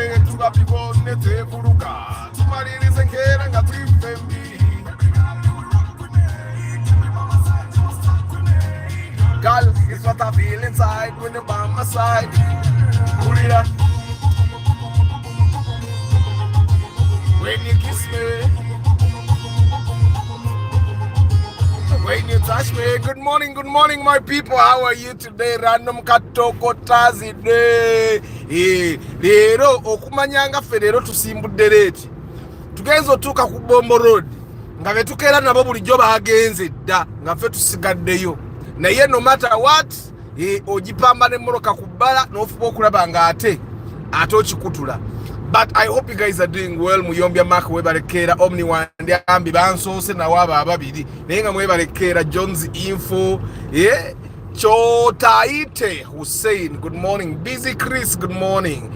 Girl, it's what I feel inside when you're by my side. Pull it up. When you kiss me, when you touch me. Good morning, my people. How are you today? Random katoko tazi day. Lero okumanyanga ferero tusimbudde leti. Tugenzo tuka ku Bombo Road. Nga vetukera nabo bulijjo bagenze dda nga ffe tusigaddeyo. Naye no matter what, ojipamba ne moroka kubala n'ofuba okulaba nga ate okikutula. But I hope you guys are doing well. Muyombya Mark webalekera Omni wande ambi bansoose nawo abo ababiri naye nga mwebalekera Jones Info Chotaite Hussein, good morning. Busy Chris, good morning.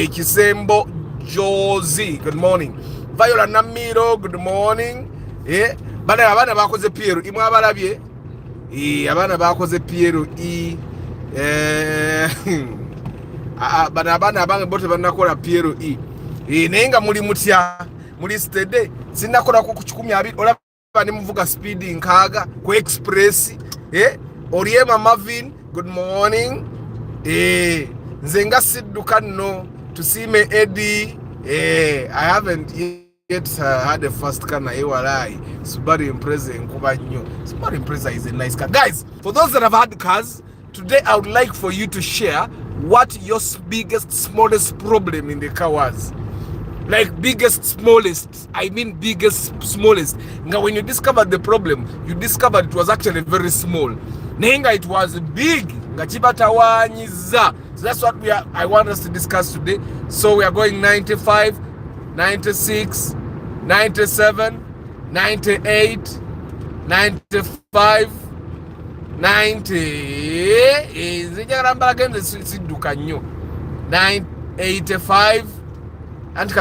Kisembo Josie, good morning. Viola Namiro, good morning. Bana abana bakoze Piero imwe abalabye abana bakoze Piero bana abange bote banakola Piero naye nga muli mutya muli steady sinakola ku 12 olaba ne muvuga speed nkaaga ku express Oriema Marvin, good morning. Nze nga sidduka nno tusime Eddie. I haven't yet had a first car naye walai Subaru Impreza enkuba nnyo. Subaru Impreza is a nice car. Guys, for those that have had cars, today I would like for you to share what your biggest, smallest problem in the car was. Like biggest, smallest. I mean biggest, smallest. Now when you discovered the problem, you discovered it was actually very small. Nenga it was big. So that's what I want us to discuss today. So we are going 95, 96, 97, 98, 95, 90 985 and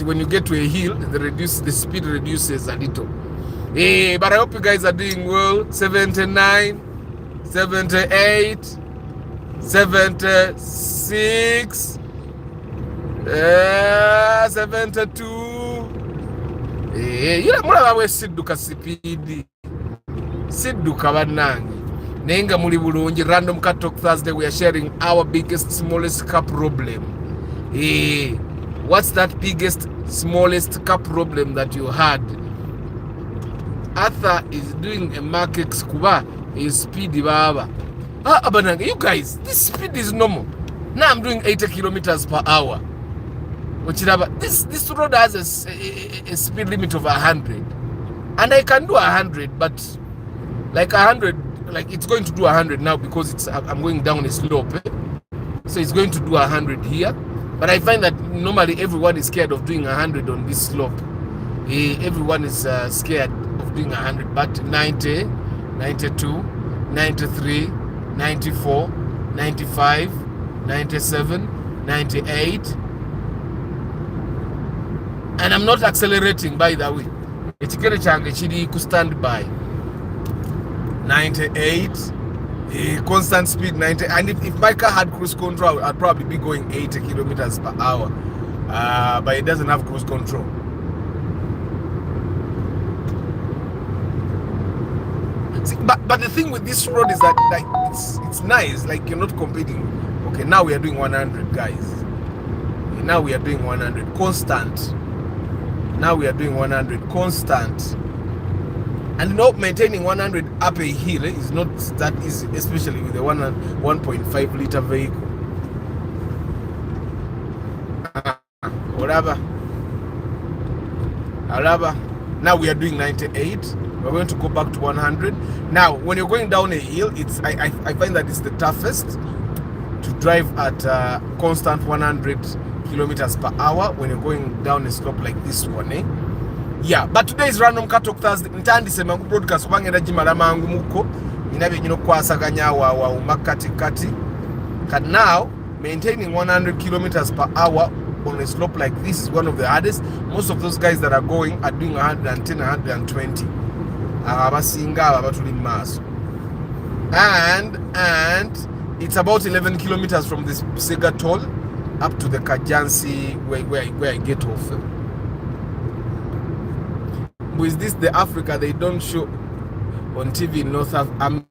when you get to a hill the speed reduces a little. But I hope you guys are doing well. 79, 78, 76, 72. Mulaba we sidduka speed sidduka bannange nenga muli bulungi. Random Car Talk Thursday, we are sharing our biggest, smallest car problem. What's that biggest, smallest car problem that you had? Arthur is doing a Markex kuba is speed baba. Abananga, you guys, this speed is normal. Now I'm doing 80 kilometers per hour. This road has a speed limit of 100, and I can do 100, but like 100, like it's going to do 100 now because I'm going down a slope, so it's going to do 100 here. But I find that normally everyone is scared of doing 100 on this slope. Everyone is scared of doing 100, but 90, 92, 93, 94, 95, 97, 98. And I'm not accelerating, by the way. Ekigere kyange kiri ku standby. 98, constant speed 90. And if my car had cruise control, I'd probably be going 80 kilometers per hour. But it doesn't have cruise control. See, but the thing with this road is that like it's nice, like you're not competing. Okay, now we are doing 100, guys. Now we are doing 100 constant. Now we are doing 100 constant. And maintaining 100 up a hill is not that easy, especially with a 1.5 liter vehicle. Whatever. Now we are doing 98. We're going to go back to 100. Now, when you're going down a hill, I find that it's the toughest to drive at constant 100 kilometers per hour when you're going down a slope like this one, Yeah, but today is Random Car Talk Thursday. Ntandise mangu broadcast kubangenda jimala mangu muko inabe nyino kwasaganya wa umakati kati. But now maintaining 100 kilometers per hour on a slope like this is one of the hardest. Most of those guys that are going are doing 110, 120. Abasinga abatuli maso. And it's about 11 kilometers from this Sega toll up to the Kajansi where I get off. With this, the Africa they don't show on TV in North America.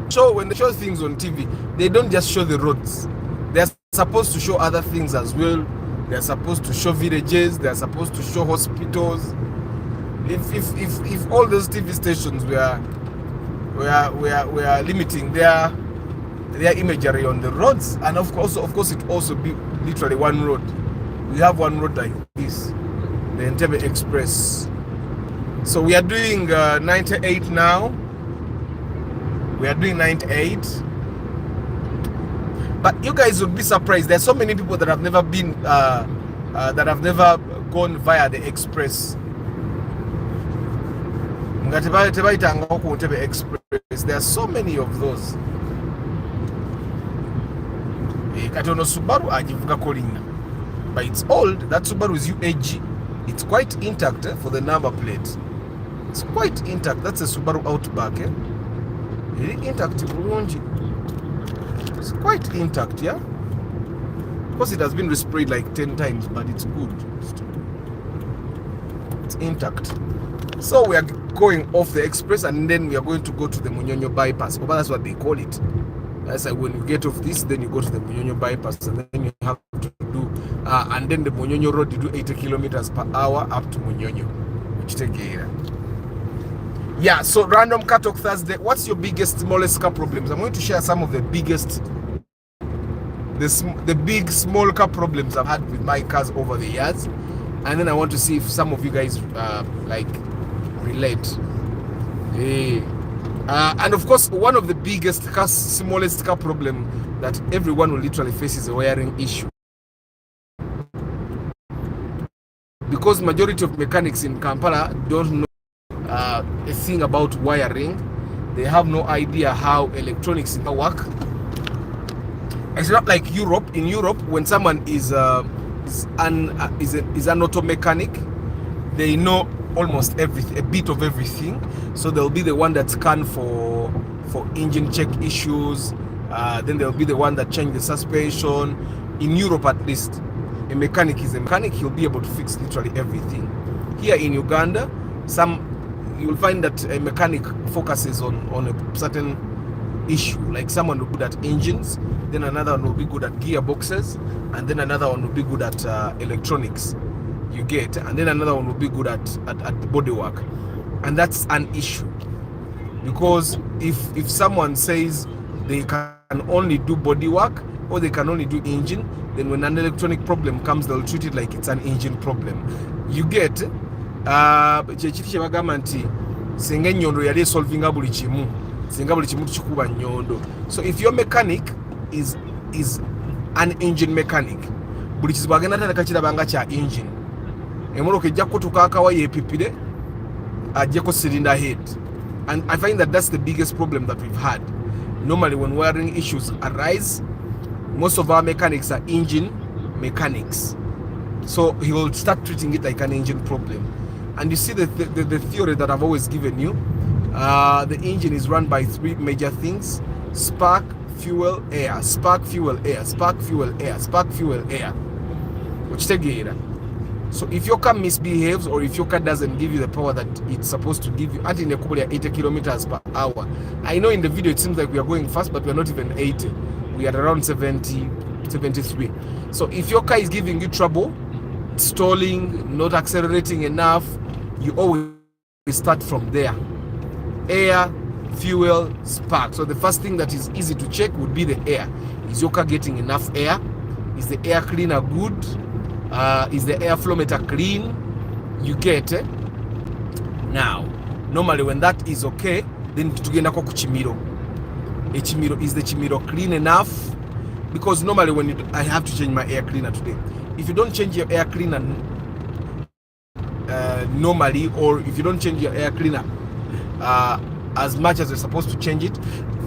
So when they show things on TV, they don't just show the roads. They're supposed to show other things as well. They're supposed to show villages. They're supposed to show hospitals. If all those TV stations were limiting their imagery on the roads, and of course it also be literally one road. We have one road like this, the Entebbe Express. So we are doing 98 now. We are doing 98. But you guys would be surprised. There's so many people that have never been, that have never gone via the express. There are so many of those. Katono Subaru ajivuga kolinga. But it's old. That Subaru is UAG. It's quite intact for the number plate. It's quite intact. That's a Subaru Outback. Really intact. It's quite intact, yeah? Of course, it has been resprayed like 10 times, but it's good. It's intact. So we are going off the express, and then we are going to go to the Munyonyo bypass. But that's what they call it. That's like when you get off this, then you go to the Munyonyo bypass, and then you have to do, and then the Munyonyo road, you do 80 kilometers per hour up to Munyonyo, which take care. Yeah, so random car talk Thursday. What's your biggest, smallest car problems? I'm going to share some of the biggest, the big, small car problems I've had with my cars over the years, and then I want to see if some of you guys like relate. And of course, one of the biggest, smallest car problem that everyone will literally face is a wiring issue. Because majority of mechanics in Kampala don't know a thing about wiring. They have no idea how electronics work. It's not like Europe. In Europe, when someone is an auto mechanic, they know almost everything, a bit of everything. So they'll be the one that scan for engine check issues. Then they'll be the one that change the suspension. In Europe, at least, a mechanic is a mechanic. He'll be able to fix literally everything. Here in Uganda, you'll find that a mechanic focuses on a certain issue. Like someone will be good at engines, then another one will be good at gearboxes, and then another one will be good at electronics. You get, and then another one will be good at bodywork, and that's an issue. Because if someone says they can only do bodywork or they can only do engine, then when an electronic problem comes, they'll treat it like it's an engine problem. You get, kyekiti kye bagamba nti singa enyondo yali esolvinga buli kimu singa buli kimu tukikuba nyondo. So if your mechanic is an engine mechanic, buli kizibu agenda atandika kirabanga kya engine. Emotoka ejja kutuka akawa yeepipire ajjeko cylinder head. And I find that that's the biggest problem that we've had. Normally when wiring issues arise, most of our mechanics are engine mechanics. So he will start treating it like an engine problem. And you see the theory that I've always given you. The engine is run by three major things: spark, fuel, air. Spark, fuel, air. Spark, fuel, air. Spark, fuel, air. Which take it. So if your car misbehaves, or if your car doesn't give you the power that it's supposed to give you, at in 80 kilometers per hour. I know in the video it seems like we are going fast, but we are not even 80. We are around 70, 73. So if your car is giving you trouble, stalling, not accelerating enough, you always start from there. Air, fuel, spark. So the first thing that is easy to check would be the air. Is your car getting enough air? Is the air cleaner good? Is the air flow meter clean? You get it? Now, normally when that is okay, then tugenda ko ku chimiro. Chimiro, is the chimiro clean enough? Because normally when I have to change my air cleaner today, if you don't change your air cleaner normally, or if you don't change your air cleaner as much as you're supposed to change it,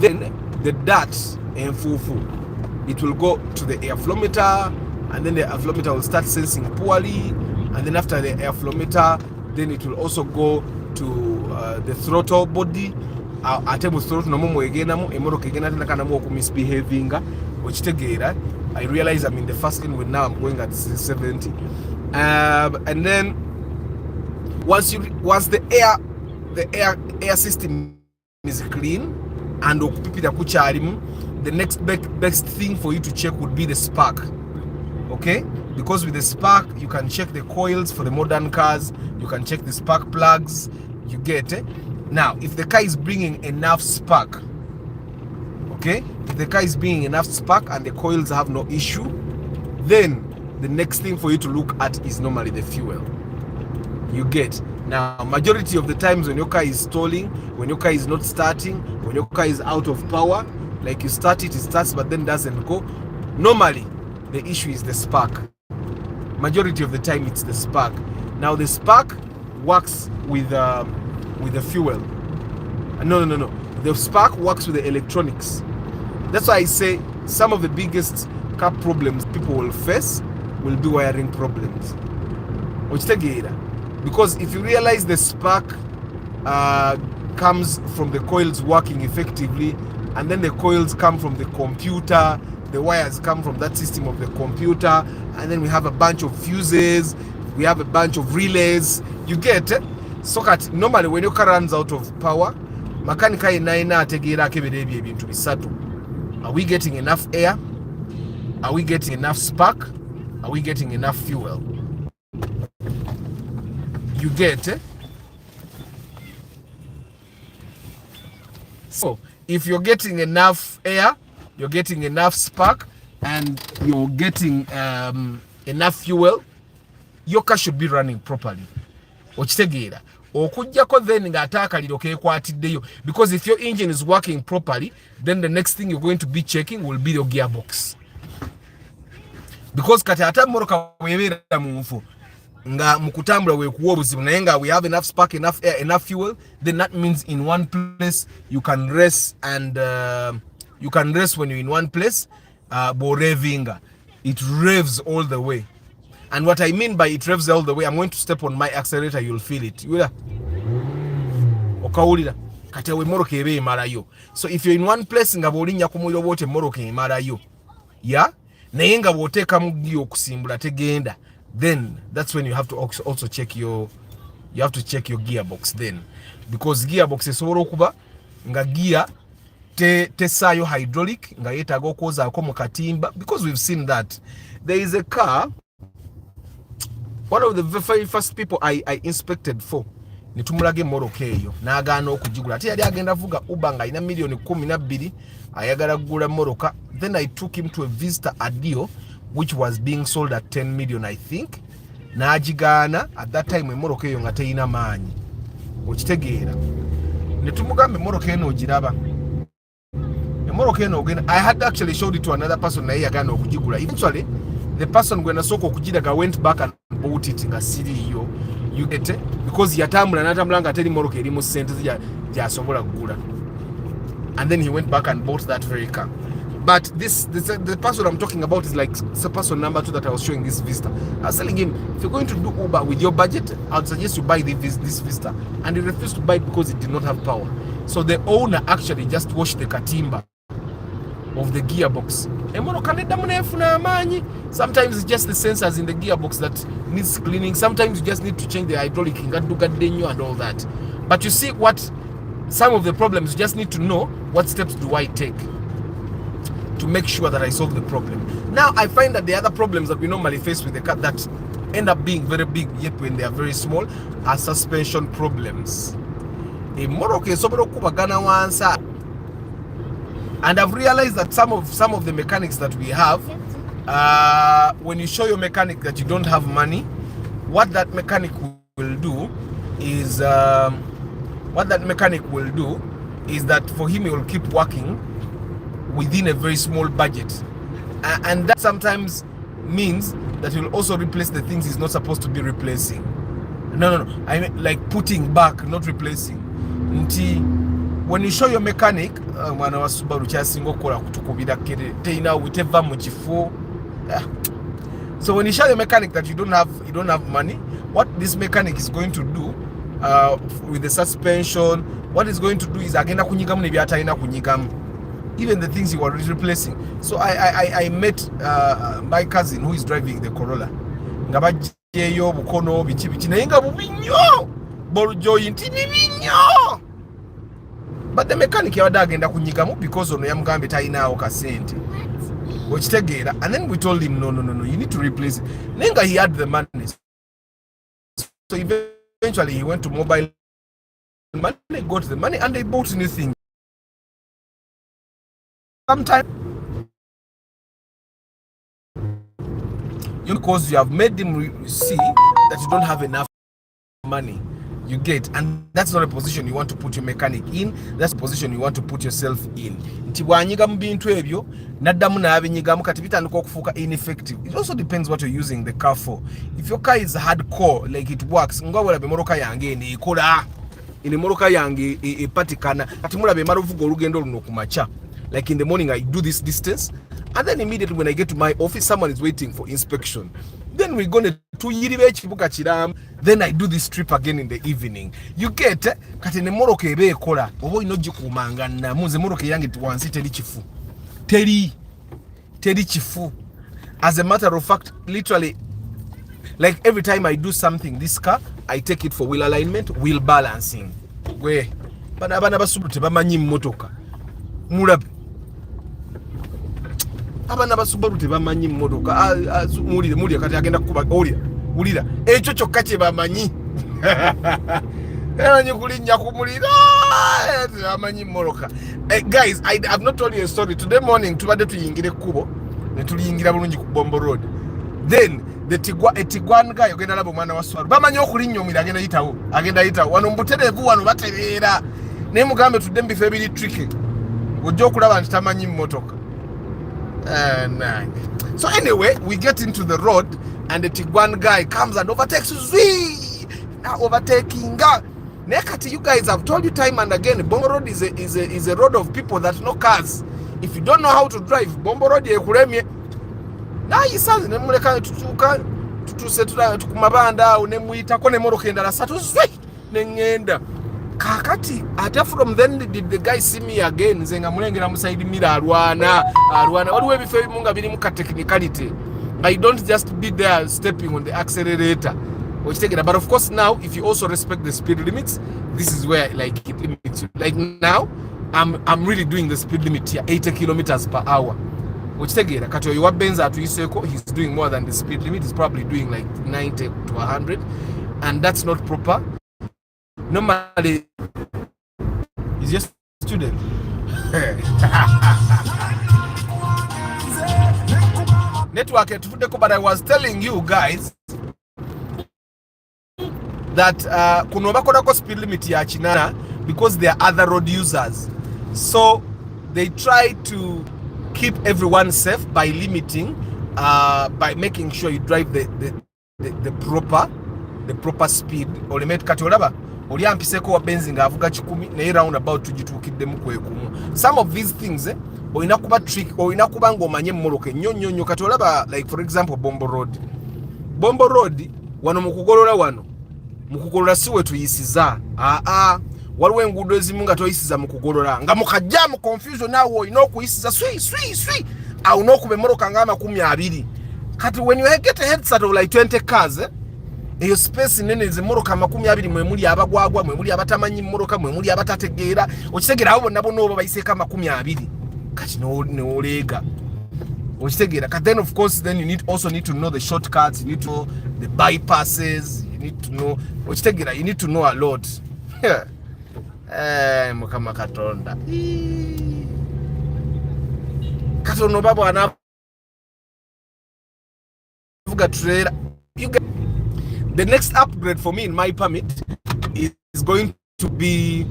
then the dirt and fufu, it will go to the airflow meter, and then the airflow meter will start sensing poorly, and then after the airflow meter, then it will also go to the throttle body, ate mu solo tunamu mwegendamu emotoka egenda tenakanamu okumisbehavinga okitegeera. I realize I'm in the first lane when now I'm going at 70. And then once the air system is clean and the next best thing for you to check would be the spark. Okay, because with the spark you can check the coils for the modern cars, you can check the spark plugs, you get it. Now if the car is bringing enough spark, okay, if the car is bringing enough spark and the coils have no issue, then the next thing for you to look at is normally the fuel. You get. Now majority of the times when your car is stalling, when your car is not starting, when your car is out of power, like you start it starts but then doesn't go, normally the issue is the spark. Majority of the time it's the spark. Now the spark works with the fuel. No. The spark works with the electronics. That's why I say some of the biggest car problems people will face will be wiring problems. Because if you realize the spark comes from the coils working effectively, and then the coils come from the computer, the wires come from that system of the computer, and then we have a bunch of fuses, we have a bunch of relays, you get it? So that normally when your car runs out of power, makanika inaina ategeera keberebi ebintu bisatu. Are we getting enough air? Are we getting enough spark? Are we getting enough fuel? You get it? So if you're getting enough air, you're getting enough spark, and you're getting enough fuel, your car should be running properly. Okitegeera okujjako then ng'ate akaliro keekwatiddeyo, because if your engine is working properly, then the next thing you're going to be checking will be your gearbox, because kati ate mmoroka weebeera mu nfu nga mukutambula weekuwa obuzibu naye nga we have enough spark, enough air, enough fuel, then that means in one place you can rest, and you can rest when you're in one place. Borevinga, it revs all the way. And what I mean by it revs all the way, I'm going to step on my accelerator, you'll feel it. So if you're in one place nga bolinya kumuliro bote moroka emalayo, yeah, naye nga bw'oteeka mu gear okusimbula tegenda, then that's when you have to also check your gearbox then, because gearbox esobola okuba nga gear tesaayo hydraulic nga yeetaaga okwozaako mu katimba, because we've seen that there is a car, one of the very first people I inspected for, netumulaga emmoroka eyo n'agaana okugigula, ate yali agenda vuga Uber nga alina $1,12,000 ayagala kugula emmoroka. Then I took him to a Vista Adio which was being sold at 10 million I think, n'agigaana. At that time emmoroka eyo nga teyina maanyi, okitegeera. Netumugamba emmoroka eno ogiraba, emmoroka eno ogenda. I had actually showed it to another person naye yagaana okugigula. Eventually the person gwena sooka okugiraga went back and bought it nga siriyo, you get it, because yatambula n'atambula nga teri mmoroka eri mu sente gy'asobola kugula, and then he went back and bought that very car. But the person I'm talking about is like the person number 2 that I was showing this Vista. I was telling him, if you're going to do Uber with your budget, I would suggest you buy this Vista. And he refused to buy it because it did not have power. So the owner actually just washed the katimba of the gearbox. Sometimes it's just the sensors in the gearbox that needs cleaning. Sometimes you just need to change the hydraulic and all that. But you see what some of the problems, you just need to know what steps do I take to make sure that I solve the problem. Now I find that the other problems that we normally face with the car that end up being very big yet when they are very small are suspension problems. And I've realized that some of the mechanics that we have, when you show your mechanic that you don't have money, what that mechanic will do is that for him he will keep working within a very small budget, and that sometimes means that he'll also replace the things he's not supposed to be replacing. No, I mean like putting back, not replacing. When you show your mechanic, mwana wa Subaru kyasinga okukola kutukubira kere teina witeva mu kifo. So when you show your mechanic that you don't have money, what this mechanic is going to do, with the suspension. What he's going to do is agenda kunyigamu nebyatalina kunyigamu, even the things you are replacing. So I met my cousin who is driving the Corolla. Nga bajeyo bukono biki biki naye nga bubinyo ball joint bibinyo, but the mechanic yabadde agenda kunyigamu because ono yamugambe talinawo kasente okitegeera, and then we told him no, you need to replace it. Naye nga he had the money, so eventually he went to mobile money, got the money, and they bought new things. Sometimes because you have made them see that you don't have enough money, you get, and that's not a position you want to put your mechanic in. That's a position you want to put yourself in. Nti bwanyiga mu bintu ebyo naddamu n'abinyigamu kati bitandika okufuuka ineffective. It also depends what you're using the car for. If your car is hardcore, like it works, nga walabe moroka yange neekola ine moroka yange epatikana kati mulabe mara ovuga olugendo luno kumacha. Like in the morning I do this distance, and then immediately when I get to my office someone is waiting for inspection. Then we're going to then I do this trip again in the evening. You get kati ne moroka ebe ekola obo ino jikumanga na muze moroka yange twansi teri chifu teri chifu. As a matter of fact, literally, like every time I do something this car, I take it for wheel alignment, wheel balancing. We bana basubu tebamanyi motoka mulabe abana basubaru tebamanyi motoka mulire kati agenda kuba ulira ekyo kyokka kye bamanyi eranyi kulinnya kumulira tebamanyi motoka. Guys, I have not told you a story. Today morning tubadde tuyingire kubo ne tuliyingira bulungi ku Bombo Road, then the Tiguan guy ogenda labo mwana wa Swaru bamanyi okulinnya omwira agenda yitawo wano mbuterevu wano batereera naye mugambe tudde mbifa ebiri tricky ojja okulaba nti tamanyi motoka. So anyway, we get into the road and the Tiguan guy comes and overtakes us. Now overtaking. Nekati, you guys have told you time and again, Bombo Road is a road of people that know cars. If you don't know how to drive, Bombo Road yekuremye. Na yisanze nemuleka tutuka tutusetula tukumabanda unemuita kone moroka endala satu nengenda. Kakati ata from then did the guy see me again nzenga mulengera musaidi mira arwana waliwo ebifo ebimunga biri mu technicality. I don't just be there stepping on the accelerator or take it. But of course now if you also respect the speed limits, this is where like it limits you. Like now I'm really doing the speed limit here 80 kilometers per hour. Which take it kati oyo Benza atuiseko, he's doing more than the speed limit. He's probably doing like 90 to 100, and that's not proper. Normally, he's just a student. Network, but I was telling you guys that kuno speed limit ya chinana because there are other road users. So they try to keep everyone safe by limiting, by making sure you drive the proper speed. Or kati olaba oli ampiseko wa benzi nga avuga 10 naye round about tujitukiddemu kwekumu. Some of these things olina kuba trick, olina kuba ng'omanye mmoloke nnyonnyo kati olaba like for example Bombo Road wano mukugolola siwe tuyisiza waliwo enguudo ezimu nga toyisiza mukugolola nga mukajja mu confusion nawe olina okuyisiza swi awo n'okuba emmoloka nga 20 kati when you get a head start of like 20 cars eyo space nene zimoroka 20 mwemuli abagwagwa mwemuli abatamanyi mmoroka mwemuli abatategeera okitegeera abo bonna obo bayiseka 20 kati n'olega okitegeera kati then of course then you also need to know the shortcuts, you need to know the bypasses, you need to know okitegeera, you need to know a lot. Mukama Katonda Katono babo anavuga trailer. You get the next upgrade for me in my permit is going to be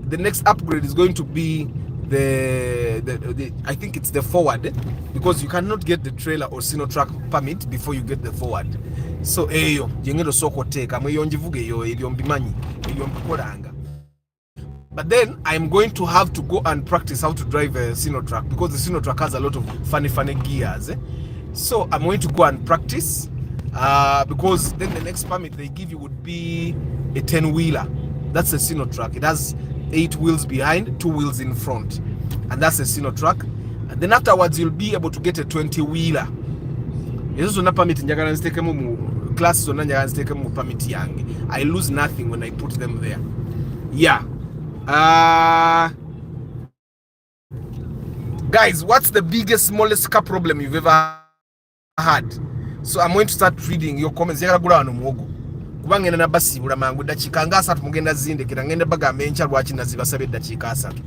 the next upgrade is going to be the I think it's the forward, because you cannot get the trailer or sino truck permit before you get the forward. So eyo jengero soko teka mweyonjivuge yo ebyombimanyi ebyombikolanga. But then I'm going to have to go and practice how to drive a sino truck, because the sino truck has a lot of funny gears. So I'm going to go and practice because then the next permit they give you would be a 10-wheeler. That's a Sino truck. It has 8 wheels behind, 2 wheels in front, and that's a Sino truck. And then afterwards you'll be able to get a 20-wheeler. Yesu zona permit njagala nzitekemu mu class zona njagala nzitekemu mu permit yange. I lose nothing when I put them there. Yeah. Guys, what's the biggest, smallest car problem you've ever had? So I'm going to start reading your comments. Yagala gula wano muogo. Kubangena na basi bula mangu dachika nga asatu mugenda zinde kira ngende baga mencha lwachi na zibasabe dachika asatu.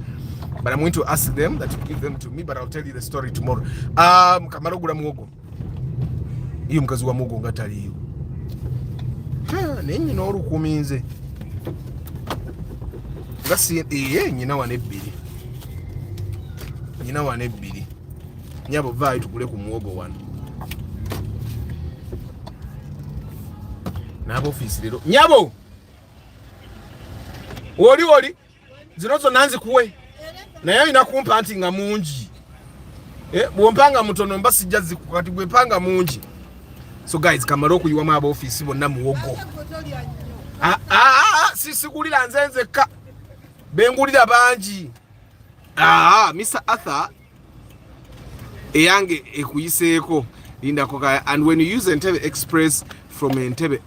But I'm going to ask them that you give them to me, but I'll tell you the story tomorrow. Kamaro gula muogo. Iyo mkazi wa muogo ngatali iyo. Nenyi no rukuminze. Ngasi nyina wane bbiri. Nyina wane bbiri. Nyabo vai tukule ku muogo wano. Nabo office lero. Nyabo. Woli. Zinozo nanzi kuwe. Naye inakumpa anti nga mungi. Bwompanga mutono mbasi jazi kukati bwepanga mungi. So guys, kamaro kuyiwa mabo office bonna muogo. Sisigulira nzenze ka. Bengulira banji. Mr. Arthur eyange ekuyiseeko linda koka. And when you use Entebbe Express from Entebbe,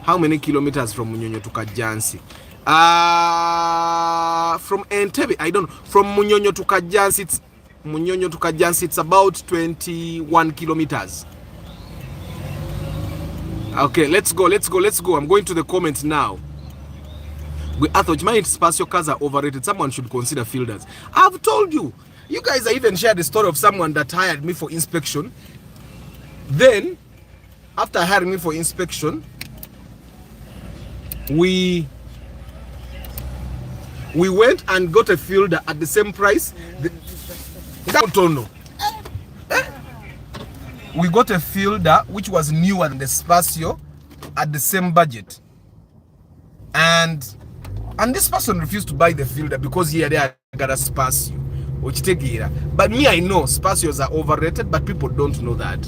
how many kilometers from Munyonyo to Kajansi? From Entebbe, I don't know. From Munyonyo to Kajansi, it's about 21 kilometers. Okay, let's go. I'm going to the comments now. I thought my spatial cars are overrated. Someone should consider fielders. I've told you. You guys, I even shared the story of someone that hired me for inspection. Then, after hiring me for inspection, we went and got a fielder at the same price. We got a fielder which was newer than the Spacio at the same budget. And this person refused to buy the fielder because he had got a Spacio. Which take it. But me, I know Spacios are overrated, but people don't know that.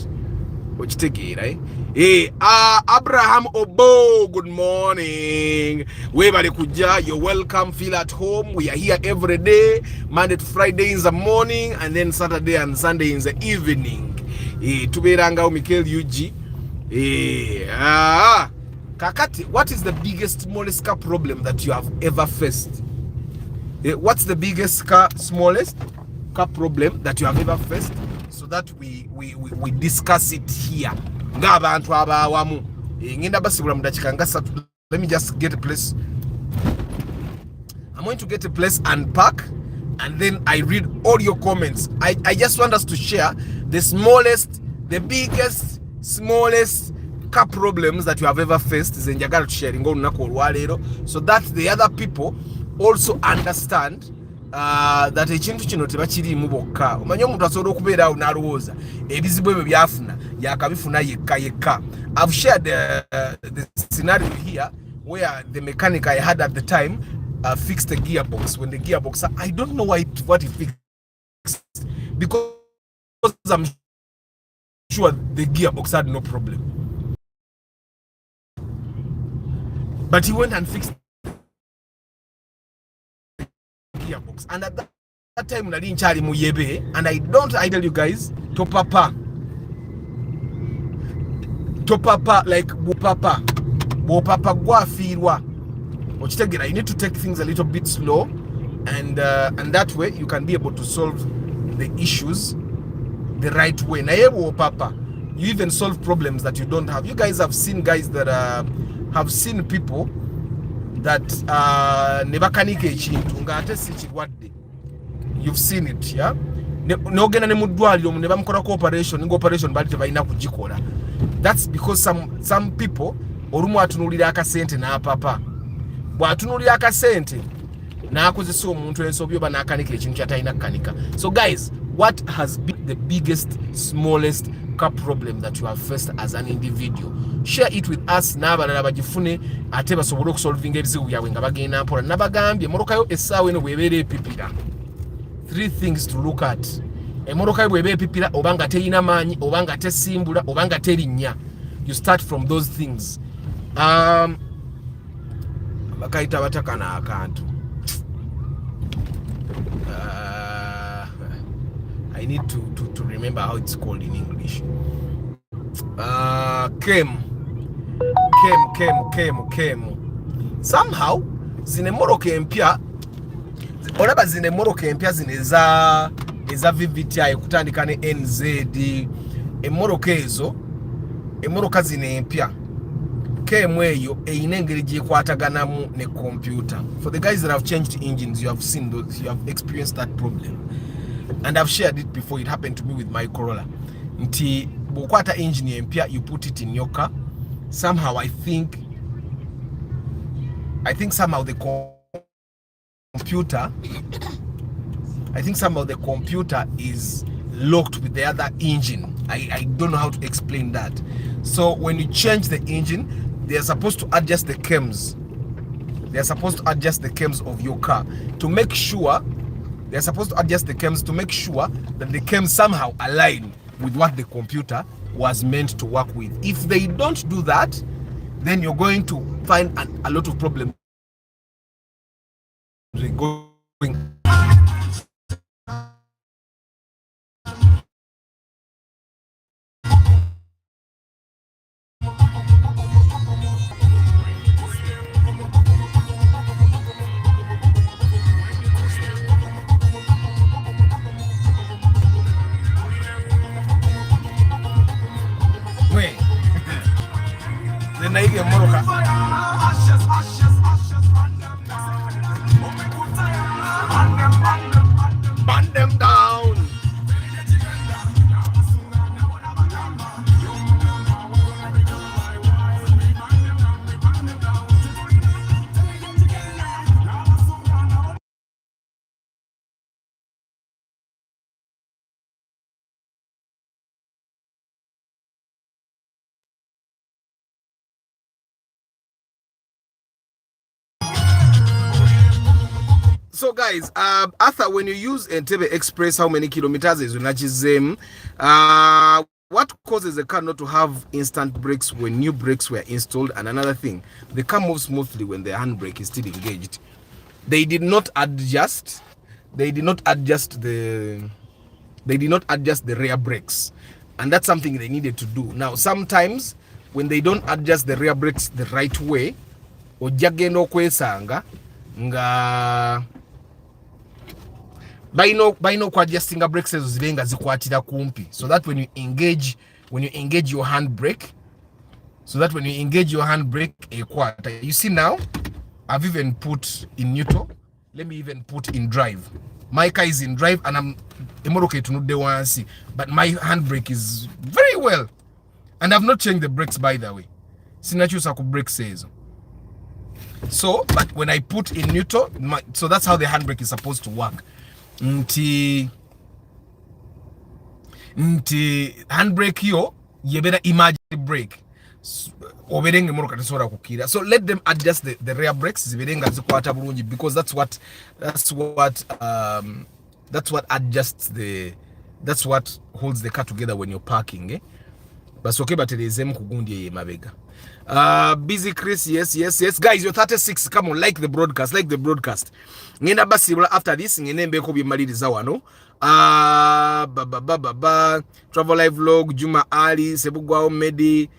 Which take it, right? Hey, Abraham Obo, good morning. Webale kuja, you're welcome. Feel at home. We are here every day, Monday to Friday in the morning, and then Saturday and Sunday in the evening. Tuberanga Mikel UG. Kakati, what is the biggest, smallest car problem that you have ever faced? What's the biggest smallest car problem that you have ever faced, so that we discuss it here? Let me just get a place. I'm going to get a place and park, and then I read all your comments. I just want us to share the smallest, the biggest, smallest car problems that you have ever faced, so that the other people also understand that ekintu kino tebakirimu bokka. Omanyi omuntu asobola okubeera awo n'alowooza ebizibu ebyo byafuna yakabifuna yekka. I've shared the scenario here where the mechanic I had at the time fixed the gearbox. When the gearbox, I don't know what he fixed, because I'm sure the gearbox had no problem, but he went and fixed gearbox. And at that time nali nchali muyebe, and I tell you guys, to papa like bupapa gwafirwa ochitegera. You need to take things a little bit slow, and that way you can be able to solve the issues the right way. Na yebo papa, you even solve problems that you don't have. You guys have seen guys that have seen people that nebakanike ekintu ngate sikiwadde. You've seen it, yeah? Nogenda ne mudwaliro ne bamukora operation, ngo operation bali tebalina kugikola. That's because some people olumu atunulira akasente na papa. Bwatunulira akasente na akozesa omuntu ensobi oba nakanika ekintu kyatayina kanika. So guys, what has been the biggest, smallest car problem that you have faced as an individual? Share it with us. N'abalala bagifune ate basobole okusolving ebizibu byabwe nga bagenda mpola. Nabagambye morokayo essaawa eno bw'ebeera epipira. 3 things to look at. Emorokayo bw'ebeera epipira, obanga teyina maanyi, obanga tesimbula, obanga terinnya. you start from those things. Bakaita batakana akantu. I need to remember how it's called in English. Kem. Somehow zine moroke empya olaba zine moroke empya zine eza VVTI kutandika ne NZ emoroka ezo emoroka zine empya kemu eyo eyina engeri gyekwataganamu ne computer. For the guys that have changed engines, you have seen those, you have experienced that problem, and I've shared it before. It happened to me with my Corolla. Nti bokwata engine empya, you put it in your car. Somehow I think somehow the computer is locked with the other engine. I don't know how to explain that. So when you change the engine, they're supposed to adjust the chems. They're supposed to adjust the chems of your car to make sure that the chems somehow align with what the computer was meant to work with. If they don't do that, then you're going to find a lot of problems going. Then I get Moroka. Burn them down. So guys, Arthur, when you use Entebbe Express, how many kilometers is unachizem? What causes the car not to have instant brakes when new brakes were installed? And another thing, the car moves smoothly when the handbrake is still engaged. They did not adjust the rear brakes, and that's something they needed to do. Now sometimes when they don't adjust the rear brakes the right way, ojagenda okwesanga nga baino kwa adjusting brakes ezo zibenga zikwatira kumpi, so that when you engage your handbrake, ekwata. You see now I've even put in neutral. Let me even put in drive. My car is in drive and I'm emoroke to the one see, but my handbrake is very well, and I've not changed the brakes, by the way. Sinachusa ku brake says. So, but when I put in neutral, so that's how the handbrake is supposed to work. Nti handbrake yo yebera emergency brake. So let them adjust the rear brakes because that's what holds the car together when you're parking, eh? But okay, but mabega. Busy Chris, yes. Guys, you're 36. Come on, like the broadcast. Ngenda basibula after this, ngenembe ko bimaliriza wano. Travel live vlog, Juma Ali, Sebugwao Medi,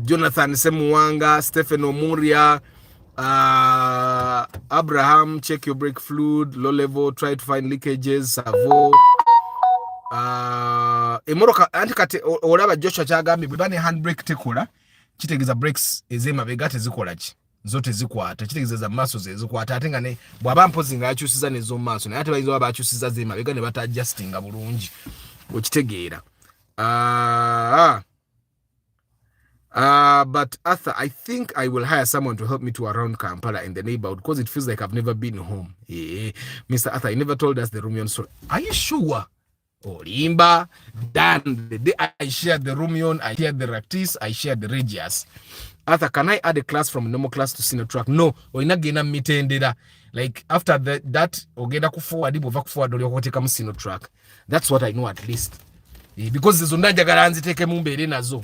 Jonathan Semuwanga, Stephen Omuria, Abraham, check your brake fluid, low level, try to find leakages, Savo. Emoroka antikate olaba Joshua Chagambi bibane handbrake tekola kitegeza brakes ezema begate zikola ki zote zikwata kitegeza maso zikwata ate nga ne bwaba mpozinga yakyusiza nezo maso naye ate bayizo abakyusiza zema begane bata adjustinga bulungi okitegeera. But Arthur, I think I will hire someone to help me to around Kampala in the neighborhood because it feels like I've never been home. Mr. Arthur, you never told us the Rumion story. Are you sure? Olimba, Dan, the day I shared the Rumion, I shared the Raktis, I shared the Regias. Arthur, can I add a class from normal class to Sinotrack? No, oinagena mitendera. Like after that, ogenda kuforward ibo vakuforward oliyokoteka mu Sinotrack. That's what I know at least. Because the zondaja garanzi teke mumbere nazo.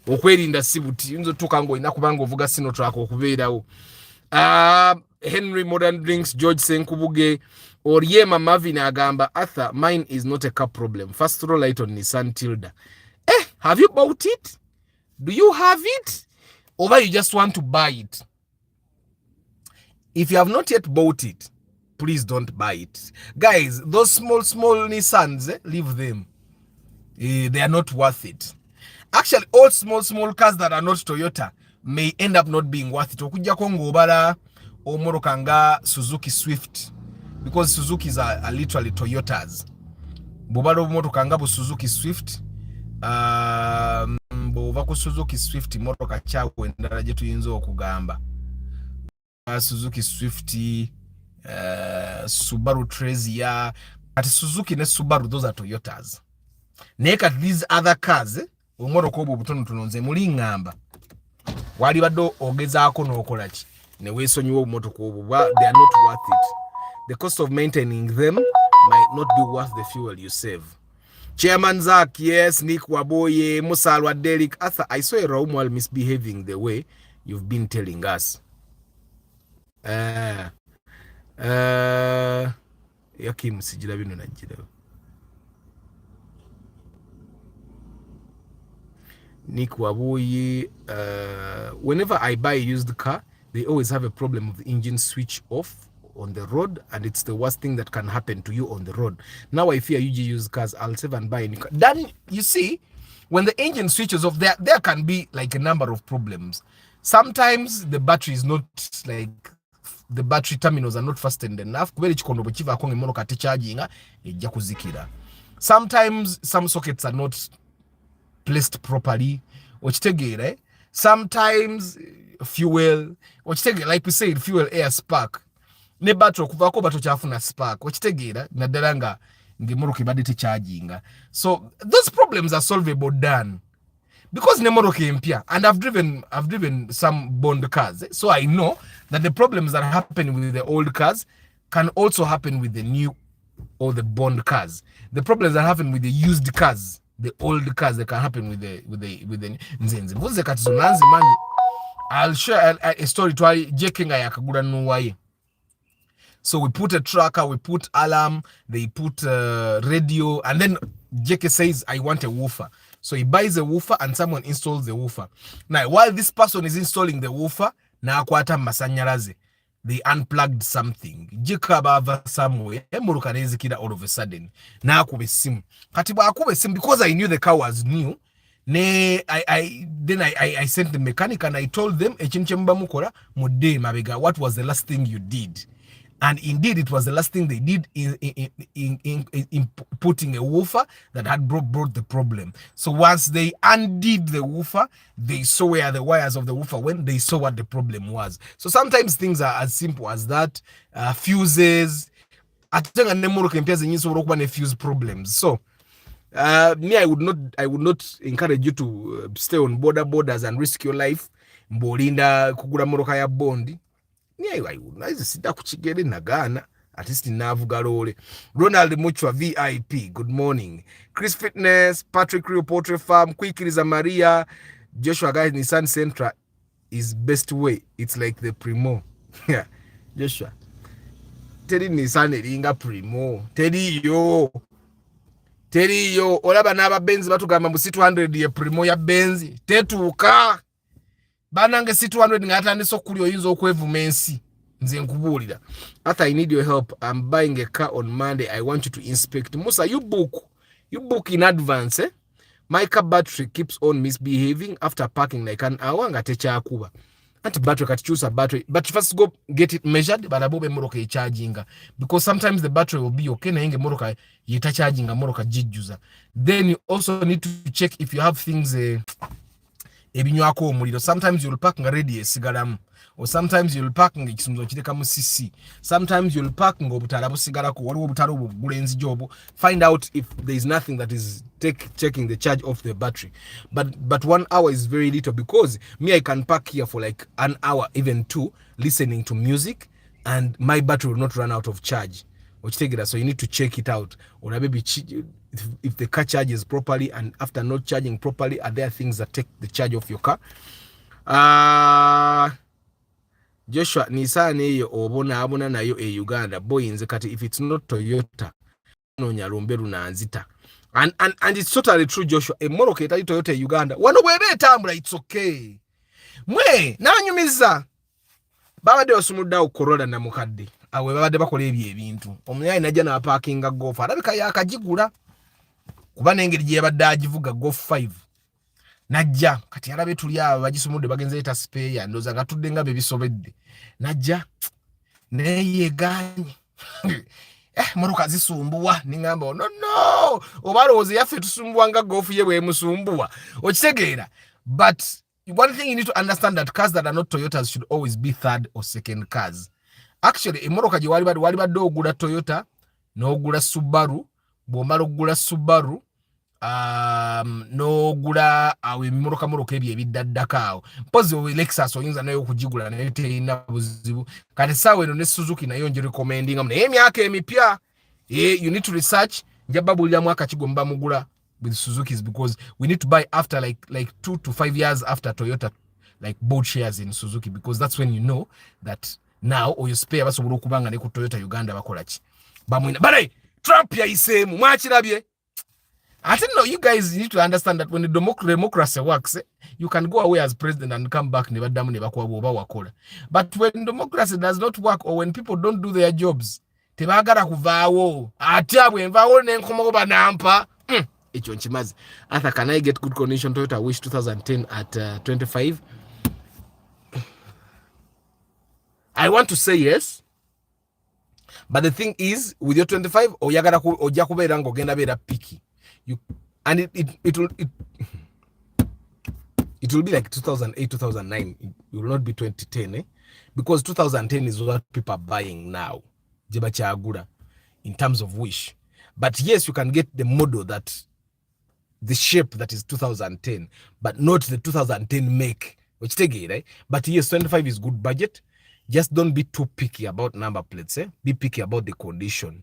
okwerinda sibuti nzo tukango inakubanga ovuga sino track okubeerawo. Henry Modern Drinks, George Senkubuge, Oriema Marvin agamba, Arthur, mine is not a car problem. First throw light on Nissan Tilda. Have you bought it? Do you have it? Or you just want to buy it? If you have not yet bought it, please don't buy it. Guys, those small Nissans, leave them. They are not worth it. Actually, all small cars that are not Toyota may end up not being worth it. Okuja kongo obala omorokanga Suzuki Swift, because Suzuki's are literally Toyotas. Bobalo omorokanga bu Suzuki Swift, bova ku Suzuki Swift moroka chawe ndala je tuyinzo okugamba. Suzuki Swift, Subaru Trezia, at Suzuki ne Subaru, those are Toyotas. Neka these other cars, omoroko obo butono tunonze muli ngamba. Wali bado ogezaako n'okola ki ne weesonyiwa obumotoko obwo, they are not worth it. The cost of maintaining them might not be worth the fuel you save. Chairman Zach, yes. Nick Waboye, Musalwa Derek, Arthur, I saw a Raum while misbehaving the way you've been telling us. Yakim sijira bino najira. Nick Waboye, whenever I buy a used car, they always have a problem of the engine switch off on the road, and it's the worst thing that can happen to you on the road. Now I fear UG used cars, I'll save and buy a new car. Then you see, when the engine switches off, there can be like a number of problems. Sometimes the battery is not like, the battery terminals are not fastened enough. Sometimes some sockets are not placed properly. Sometimes fuel, like we said, fuel air spark. Ne battery kuvako bato chafuna spark. Nadaranga ngemoroke badete charging. So those problems are solvable done. Because nemoroke impia, and I've driven some Bond cars, so I know that the problems that happen with the old cars can also happen with the new or the Bond cars. The problems that happen with the used cars, the old cars, they can happen with the nzenze. I'll share a story to Jekinga yakagura nuwaye. So we put a tracker, we put alarm, they put radio, and then JK says, I want a woofer. So he buys a woofer and someone installs the woofer. Now, while this person is installing the woofer, na akwata masanyaraze, they unplugged something. Jikabava somewhere, emurukanezikida all of a sudden. Na akube sim. Katiba akube sim, because I knew the car was new. I sent the mechanic and I told them, what was the last thing you did? And indeed, it was the last thing they did in putting a woofer that had brought the problem. So once they undid the woofer, they saw where the wires of the woofer went, they saw what the problem was. So sometimes things are as simple as that. Fuses. Fuse problems. So me, I would not encourage you to stay on borders and risk your life. Mbolinda kugura moroka ya bondi. Sita kuchigere nagana at least navugalole. Ronald Muchwa VIP, good morning. Chris Fitness, Patrick Rio Poultry Farm, Quickiliza Maria, Joshua guys, Nissan Sentra is best way. It's like the Primo. Yeah, Joshua. Teri Nissan eringa Primo. Teri yo. Olaba naba Benz batugamba mu 200 ye Primo ya Benz. Tetuka. Banange C200 ngatandise okulyo yinzo okwevumensi nze nkubulira. Arthur, I need your help. I'm buying a car on Monday. I want you to inspect. Musa, you book in advance. My car battery keeps on misbehaving after parking like an hour. Ngatecha akuba. Anti battery katichusa battery. But first go get it measured. Balabobe moroka charging. Because sometimes the battery will be okay. Na inge moroka yita charging moroka jijuza. Then you also need to check if you have things. Sometimes you'll pack ready sigaramu, or sometimes you'll pack ekisumzo kireka mu CC. Sometimes you'll pack ngobutala busigara ko waliwo butalo bulenzi jobo. Find out if there is nothing that is checking the charge of the battery. But 1 hour is very little, because me, I can pack here for like an hour, even 2, listening to music, and my battery will not run out of charge. okitegera. So you need to check it out, or maybe if the car charges properly, and after not charging properly, are there things that take the charge of your car? Joshua, Nissan eyo obona nayo e Uganda boyinze kati, if it's not Toyota nonya lombe lunanzita. And it's totally true, Joshua. Emoroka etali Toyota e Uganda wano bwebe etambula, it's okay. Mwe nanyumiza babadde osumuddawo Corolla na mukadde awe babadde bakola ebintu, omuyayi najja na parkinga Golf, alabika yakagigula kuba n'engeri gye yabadde agivuga Golf 5. Najja kati alabe tuli abo bagisumudde bagenze eta spare, ndoza nga tudde nga bebisobedde. Najja neyeganye moroka zisumbuwa, ningamba no obaloozi yaffe tusumbuwa nga Golf ye bwe musumbuwa, okitegeera. But one thing you need to understand, that cars that are not Toyotas should always be third or second cars. Actually, emoroka gye wali badde ogula Toyota n'ogula Subaru, bw'omala ogula Subaru n'ogula awo emimoroka ebyo ebiddaddako awo, mpozi Lexus oyinza nayo okugigula naye terina buzibu. Kati saawa eno ne Suzuki nayo nje recommendinga naye emyaka emipya, you need to research. Njababuliramu akakigo mba mugula with Suzuki's, because we need to buy after like 2 to 5 years after Toyota like bought shares in Suzuki, because that's when you know that now or you spare basobola okubanga ne ku Toyota Uganda bakola ki bamwina. But Trump yayiseemu mwakirabye. I don't know, you guys need to understand that when the democracy works, you can go away as president and come back never damu never wakola. But when democracy does not work, or when people don't do their jobs, tebagala kuvaawo ate abwe envaawo n'enkomawo banampa. Echo nchimazi. Arthur, can I get good condition Toyota Wish 2010 at 25? I want to say yes. But the thing is, with your 25, oyagala ojja kubeera ng'ogenda beera picky. And it will be like 2008, 2009. It will not be 2010, because 2010 is what people are buying now. Jeba chagura in terms of Wish. But yes, you can get the model that the shape that is 2010, but not the 2010 make, which take it, right? But yes, 25 is good budget. Just don't be too picky about number plates, Be picky about the condition.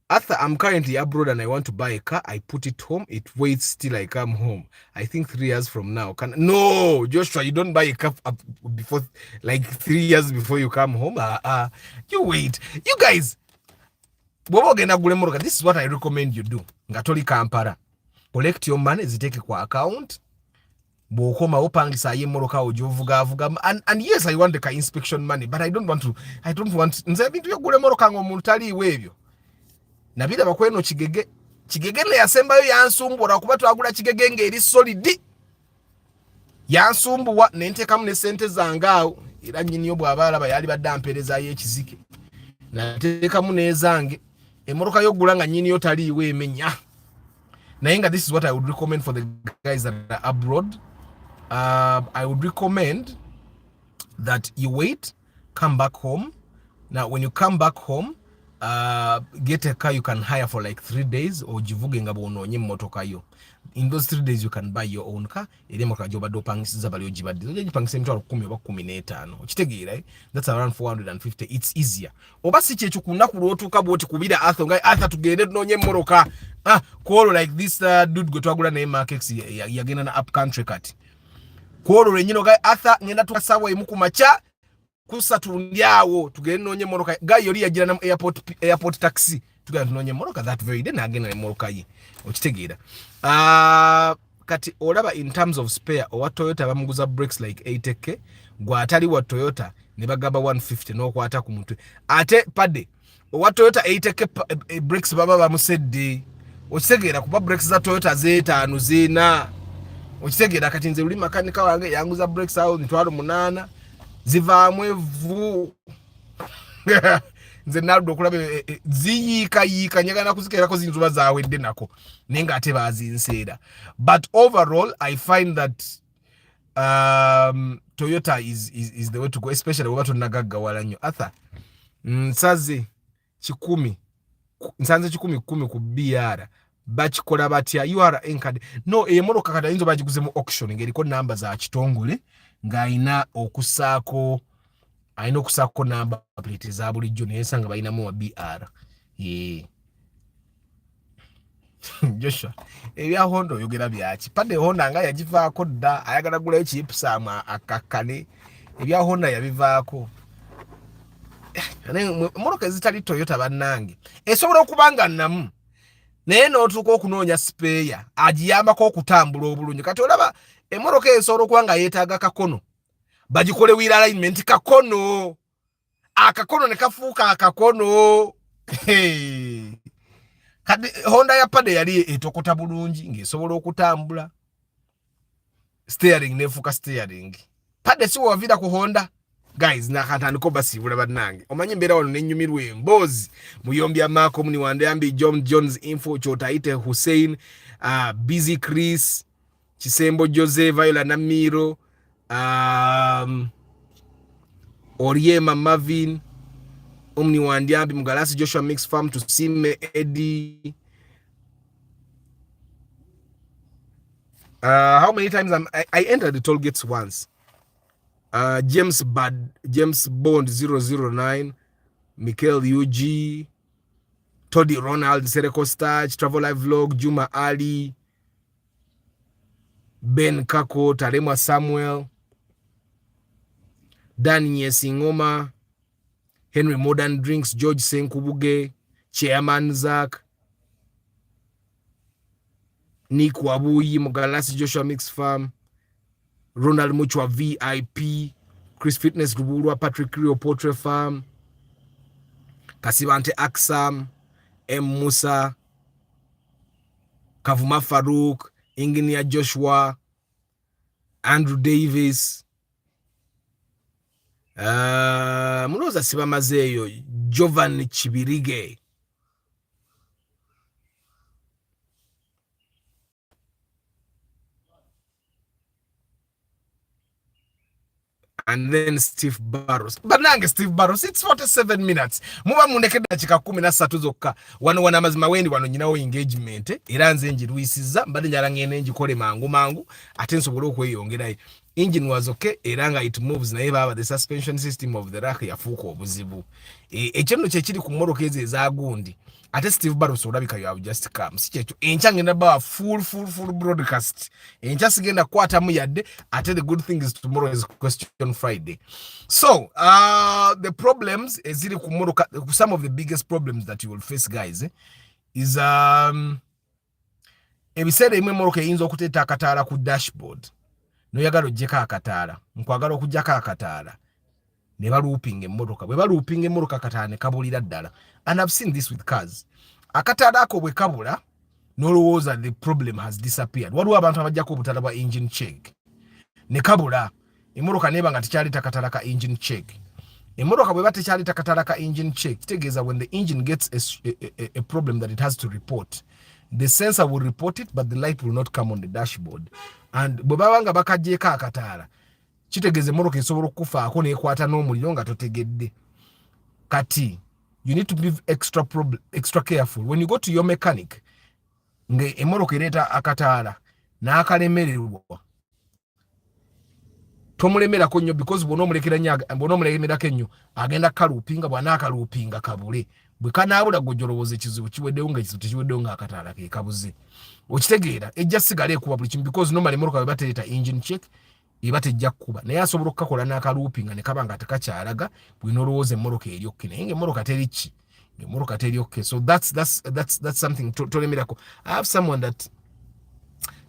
Arthur, I'm currently abroad and I want to buy a car. I put it home. It waits till I come home. I think 3 years from now. No, Joshua, you don't buy a car before, like 3 years before you come home. You wait. You guys, this is what I recommend you do. Ngatoli Kampara. Collect your money, ziteke kwa account. Bokoma opangisa ye moroka ojovuga. And yes, I want the car inspection money, but I don't want nze bintu yogule moroka ngo mutali webyo. Nabira bakweno kigege ne yasembayo yansumbura kuba twagula kigege ngeri solid. Yansumbuwa nentekamu ne sente zangawo era nyinyi obwo abalaba yali badampereza y'ekizike. Natekamu nezange emoroka yogula nga nyinyi yotali wemenya. Nayenga, this is what I would recommend for the guys that are abroad. I would recommend that you wait, come back home. Now, when you come back home, get a car you can hire for like 3 days, or jivuge nga bononye motoka yo. In those 3 days, you can buy your own car. Ere moka joba do pangisiza bali ojibadi. Oje jipangise mtu 10 oba 15. Okitege, right? That's around 450. It's easier. Oba si chechu kuna kulotuka boti kubida Arthur ngai Arthur tugende nonye moroka. Call like this dude go twagula na Markex yagenda na up country kati. Call renyino ngai Arthur ngenda tukasawa imuku macha kusatu ndyawo tugende nonye moroka. Guy yoli yagira na airport taxi. Tugenda nonye moroka that very day na agenda na moroka ye. Okitegeera. Kati olaba in terms of spare owa Toyota bamuguza brakes like 80k gwa atali wa Toyota ne bagaba 150 no kwata ku mutwe ate pade owa Toyota 80k brakes baba bamusedde. Okitegeera kuba brakes za Toyota Z5 zina. Okitegeera kati nze uli makanika wange yanguza brakes awo 8,000 zivaamu evu. Nze naldo okulabe ziyika nyagana kuzikeerako zinzuba zaawedde nako nenga ate bazinseera. But overall I find that Toyota is the way to go, especially oba tonnagaggawala nnyo. Arthur, nsanze 10 ku BR bakikola batya? UR encard no emoroka kata yinzo bagiguze mu auction ngeriko namba za kitongole ng'ayina okusaako alina okusako namba plate za bulijjo naye nsanga balinamu wa BR. Joshua ebya Honda oyogera byaki padde Honda nga yagivaako dda ayagala gula ekipusaamu akakkane ebya Honda yabivaako. Emmotoka ezitali Toyota bannange esobola okuba nga nnamu naye n'otuuka okunoonya sipeeya agiyambako okutambula obulungi. Kati olaba emmotoka esobola okuba nga yeetaaga kakono bagikole wheel alignment kakono, akakono ne kafuuka akakono. Kati Honda ya Pade yali etokota bulungi ng'esobola okutambula, steering nefuuka steering. Pade si wavira ku Honda guys, nakatandika obasiibula bannange. Omanyi mbeera wano n'ennyumirwa emboozi muyombya Malcolm ni wandeyambi John Jones info Chotaite Hussein, Busy Chris Kisembo Jose Viola Namiro, Oriema Marvin Omni Wandiambi Mugalasi Joshua Mix Farm Tusime Eddie. How many times I entered the toll gates once? James Bond 009, Michael UG, Toddy Ronald, Sereko Starch, Travel Live Vlog, Juma Ali, Ben Kako, Tarema Samuel, Dan Nyesingoma, Henry Modern Drinks, George Senkubuge, Chairman Zach, Nick Wabuyi, Mugalasi Joshua Mix Farm, Ronald Muchwa VIP, Chris Fitness Rubulwa, Patrick Rio Portrait Farm, Kasibante Aksam, M. Musa, Kavuma Farouk, Engineer Joshua, Andrew Davis, Munoza Sibamazeyo, Jovan Chibirige, and then Steve Barros. Banange Steve Barros, it's 47 minutes. Muba munekeda chika 13 zokka. Wana mazima wendi wano nyinawo engagement. Era nze njirwisiza mbadde njala ngene njikole mangu ate nsobola okweyongerayo. Engine was okay era nga it moves naye baba the suspension system of the rack yafuuka obuzibu. Ekyo kyekiri ku mmoroka ezo ezagundi. Ate Steve Barros olabika you have just come. Si kyekyo enkya ngenda ba full broadcast. Enkya sigenda kwatamu yadde. Ate the good thing is tomorrow is question Friday. So the problems eziri ku mmoroka, some of the biggest problems that you will face guys is ebiseera emwe mmoroka eyinza okuteeta akataala ku dashboard. Noyagala ojjeko akataala, nkwagala okujjako akataala ne baluupinga emmotoka. Bwe baluupinga emmotoka akataala ne kabulira ddala. And I've seen this with cars. Akataala ako bwe kabula n'olowooza the problem has disappeared. Waliwo abantu abajjako obutaala bwa engine check ne kabula emmotoka neeba nga tekyaleta kataala ka engine check. Emmotoka bwe batekyaleta kataala ka engine check kitegeeza when the engine gets a problem that it has to report, the sensor will report it but the light will not come on the dashboard. And bwe baba nga bakaggyeko akataala kitegeeza emmotoka esobola okufaako n'ekwata n'omuliro nga totegedde. Kati you need to be extra careful when you go to your mechanic nga emmotoka ereeta akataala n'akalemererwa. Tomulemerako nnyo because bw'onoomulemerako ennyo agenda kaluupinga, bw'anaakaluupinga kabule. Bwe kanaabula gojjolowooza ekizibu kiweddewo nga ekizibu tekiweddewo ng'akataala ke kabuze. Okitegeera ejja sigala ekuba buli kimu because normally emmotoka bwe batereeta engine check eba tejja kukuba naye asobola okukakola n'akaluupinga ne kaba nga tekakyalaga bwe n'olowooza emmotoka eri okke naye ng'emmotoka teri ki, ng'emmotoka teri okke. So that's something tolemerako. I have someone that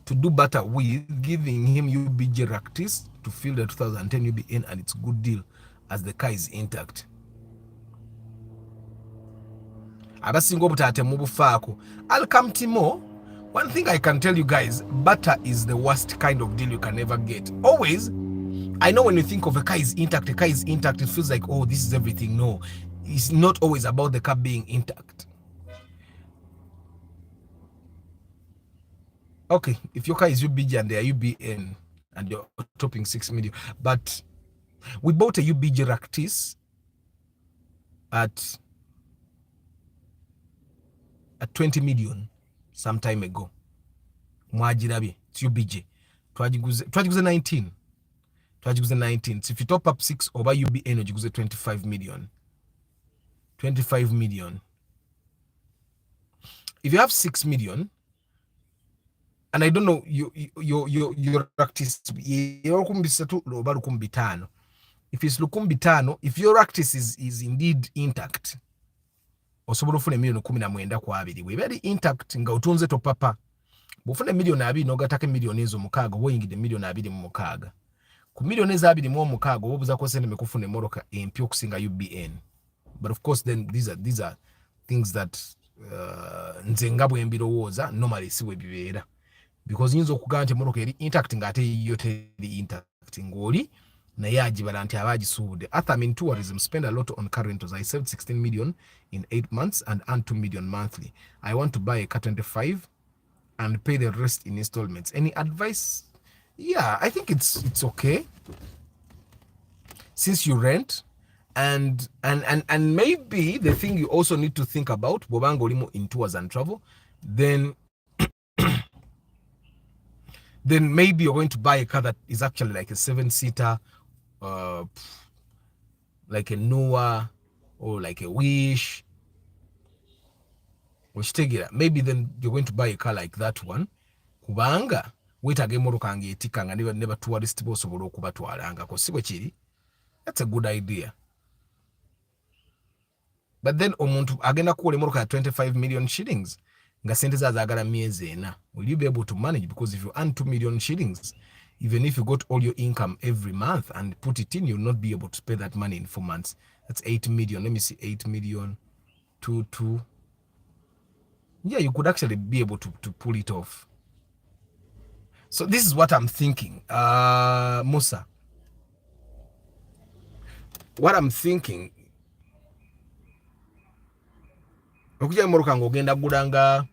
to do better with, giving him UBG Ractis to fill the 2010 UBN, and it's good deal as the car is intact. Abasinga obutate mubufaako. I'll come to more. One thing I can tell you guys, butter is the worst kind of deal you can ever get. Always, I know when you think of a car is intact, it feels like, oh, this is everything. No, it's not always about the car being intact. Okay, if your car is UBG and they are UBN and you're topping 6 million, but we bought a UBG Ractis at 20 million some time ago. Mwajirabi, it's UBG. Twajiguze 19. twagiguze 19. So if you top up 6 oba UBN ogiguze 25 million. 25 million. If you have 6 million, and I don't know your practice, if it's lukumbi tano, if your practice is indeed intact, osobola ofuna million 19 ku abiri. We very intact nga otunze to papa. Bufuna million 2 n'ogatako million ezo mukaaga woyingide million 2 mu mukaaga. Ku million ezo 2 mu mukaaga obuza ko sente mekufuna emoroka empyo okusinga UBN. But of course then these are things that nze nga bwe mbirowooza normally si we bibeera, because nyinza okugamba nti emoroka eri intact ng'ate yo teri intact ng'oli naye agibala nti abagisuubudde. Athamin tourism spend a lot on car rentals. I saved 16 million in 8 months and earn 2 million monthly. I want to buy a car 25 and pay the rest in installments. Any advice? Yeah, I think it's okay since you rent. And maybe the thing you also need to think about, bobango limo in tours and travel, then maybe you're going to buy a car that is actually like a 7-seater, like a Noah or like a Wish, which take it. Maybe then you're going to buy a car like that one. Kubanga wetage moroka angetika nga never tourist bosobola okubatwalanga ko sibwe kiri. That's a good idea. But then omuntu agenda kukola emoroka ya 25 million shillings nga sente zaagala myezi ena. Will you be able to manage? Because if you earn 2 million shillings, even if you got all your income every month and put it in, you'll not be able to pay that money in 4 months. That's 8 million. Let me see, 8 million, 2. Yeah, you could actually be able to pull it off. So this is what I'm thinking, Musa. What I'm thinking, okuja moroka ngogenda gudanga,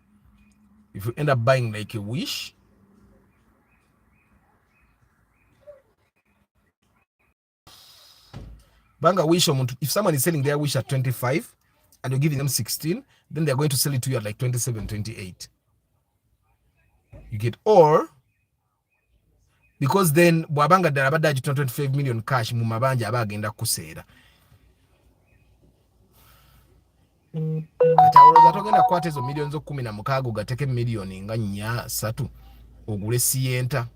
if you end up buying like a Wish, banga Wish, if someone is selling their Wish at 25 and you're giving them 16, then they're going to sell it to you at like 27, 28. You get, or because then bwabanga darabada 25 million cash mu mabanja abagenda kuseera. Kati awoloza togenda kwata ezo millions 16 gateke million nga 3 ogule sienta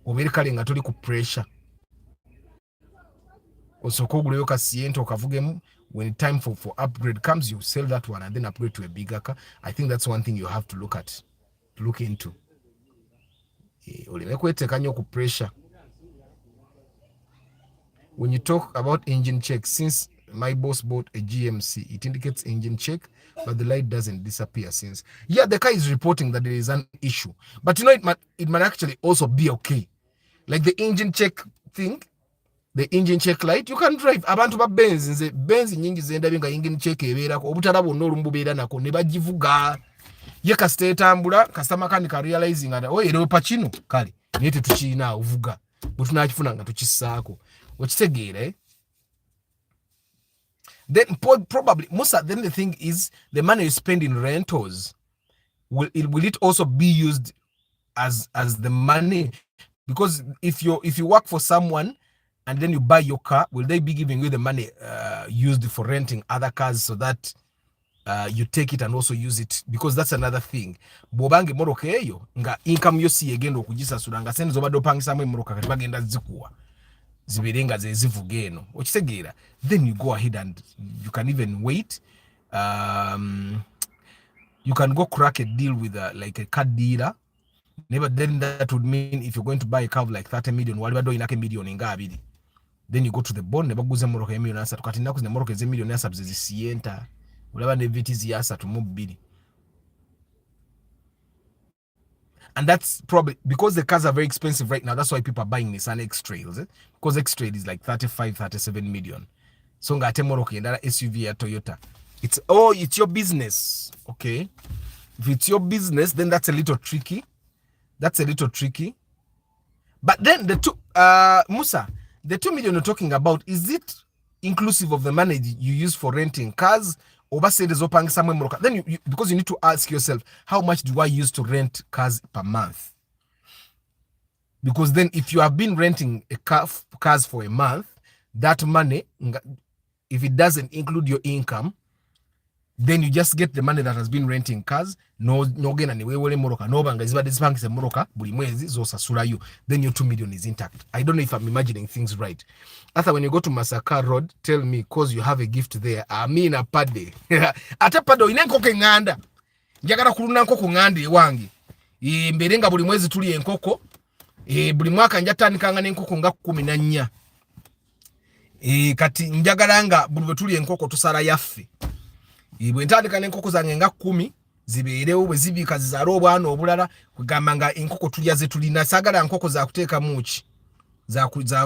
obere kale nga tuli ku pressure osoko oguleyo ka sienta okavugemu. When time for upgrade comes, you sell that one and then upgrade to a bigger car. I think that's one thing you have to look into. Oleme kweteka nnyo ku pressure. When you talk about engine check, since my boss bought a GMC, it indicates engine check, but the light doesn't disappear since. Yeah, the car is reporting that there is an issue, but you know it might actually also be okay. Like the engine check thing, the engine check light, you can drive. Abantu ba Benz nyingi zenda binga engine check ebeerako obutala bonna olumbu beera nako ne bagivuga. Ye kasite etambula customer kanika realizing nga ero pachino kale nete tukiina uvuga butunakifuna nga tukisaako okitegeere. Then probably Musa, then the thing is the money you spend in rentals, will it also be used as the money? Because if you work for someone and then you buy your car, will they be giving you the money used for renting other cars so that you take it and also use it? Because that's another thing. Bobange moroka eyo nga income yo si egenda okujisasula nga sente zobadde opangisamu moroka kati bagenda zikuwa ziberenga zezivuga eno okitegeera. Then you go ahead and you can even wait. You can go crack a deal with like a car dealer. Never, then that would mean if you're going to buy a car of like 30 million, wali bado inake million nga abiri, then you go to the bond ne baguze moroka million asatu kati naku zine moroka ze million asatu zisienta ulaba ne vits asatu mu bbiri. And that's probably because the cars are very expensive right now. That's why people are buying Nissan X-Trails, because X-Trail is like 35, 37 million. So ngate moroka yendala SUV ya Toyota. It's your business, okay? If it's your business, then that's a little tricky. But then the Musa, the 2 million you're talking about, is it inclusive of the money you use for renting cars? Then because you need to ask yourself, how much do I use to rent cars per month? Because then if you have been renting a cars for a month, that money, if it doesn't include your income, then you just get the money that has been renting cars. No gena ni wewe moroka no banga zibade zipangise moroka buli mwezi zosasula you, then your 2 million is intact. I don't know if I'm imagining things right. After when you go to Masaka Road, tell me, cause you have a gift there. I mean a pade. Ate pado inenkoko nganda. Njagala kuluna nkoko ngandi wangi. Mberenga buli mwezi tuli enkoko. Buli mwaka njatandika nga n'enkoko nga 14. Kati njagala nga buli bwe tuli enkoko tusala yaffe. Bwe ntandika n'enkoko zange nga 10 zibeerewo bwe zibika zizaala obwana obulala kugamba nga enkoko tulya ze tulina. Saagala nkoko za kuteeka muki.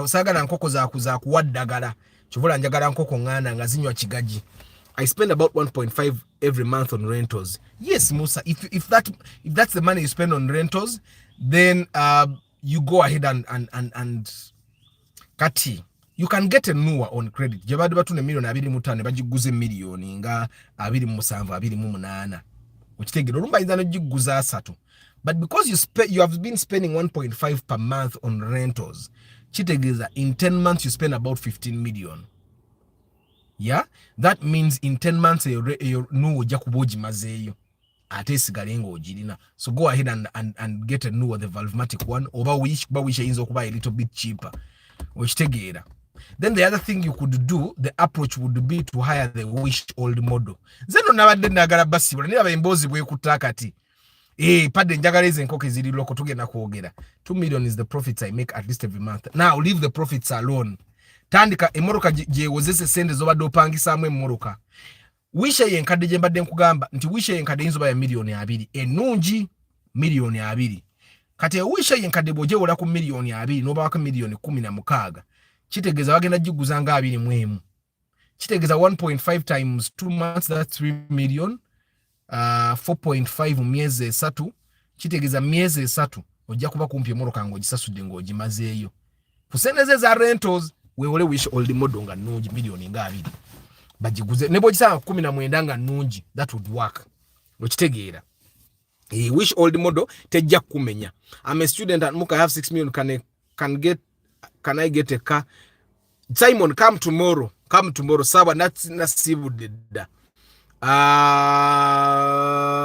Saagala nkoko za kuwaddagala. Kyovula njagala nkoko ngana nga zinywa kigaji. I spend about 1.5 every month on rentals. Yes, Musa, if that's the money you spend on rentals, then you go ahead and kati you can get a newer on credit. Jabadu batune million 25 bagiguze million nga 27 28. Ukitegera olumba izana jiguza 3. But because you have been spending 1.5 per month on rentals, kitegeza in 10 months you spend about 15 million. Yeah, that means in 10 months you no ojja kuboji mazeyo ate sigalengo ojirina. So go ahead and get a newer, the Valvematic one, oba wish inzo kuba a little bit cheaper. Okitegera. Then the other thing you could do, the approach would be to hire the Wish old model. Zeno nabadde nagala basi bula niba embozi bwe kutakati. Padde njagala ezo enkoko eziri loko tugenda kwogera. 2 million is the profits I make at least every month. Now leave the profits alone. Tandika emoroka je wozese sende zobadde opangisaamu emoroka. Wisha yenkadde je mbadde nkugamba nti wisha yenkadde inzoba ya milioni 2 enungi milioni 2. Kati wisha yenkadde boje wola ku milioni 2 nobawaka milioni 16. Kitegeza wagenda jiguza nga 21. Kitegeza 1.5 times 2 months, that's 3 million. 4.5 myezi 3. Kitegeza myezi 3 ojja kuba kumpi emoroka ngo gisasudde ngo gimazeeyo. Kusendeze za rentals weole wish old model nga nungi milioni nga 2. Bagiguze nebo gisanga 19 nga nungi, that would work. Okitegeera. Wish old model tejja kumenya. I'm a student at Muka, I have 6 million. Can I get a car? Simon, come tomorrow. Sawa nasibudda.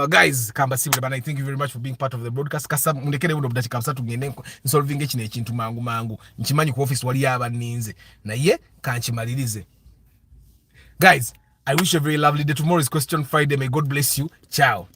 Guys, kamba sibule bana, thank you very much for being part of the broadcast. Kasa mundekere buno budati kabisa tugende solving ekine ekintu mangu. Nkimanyi ku office wali abaninze. Na ye kanchimalirize. Guys, I wish you a very lovely day. Tomorrow is Question Friday. May God bless you. Ciao.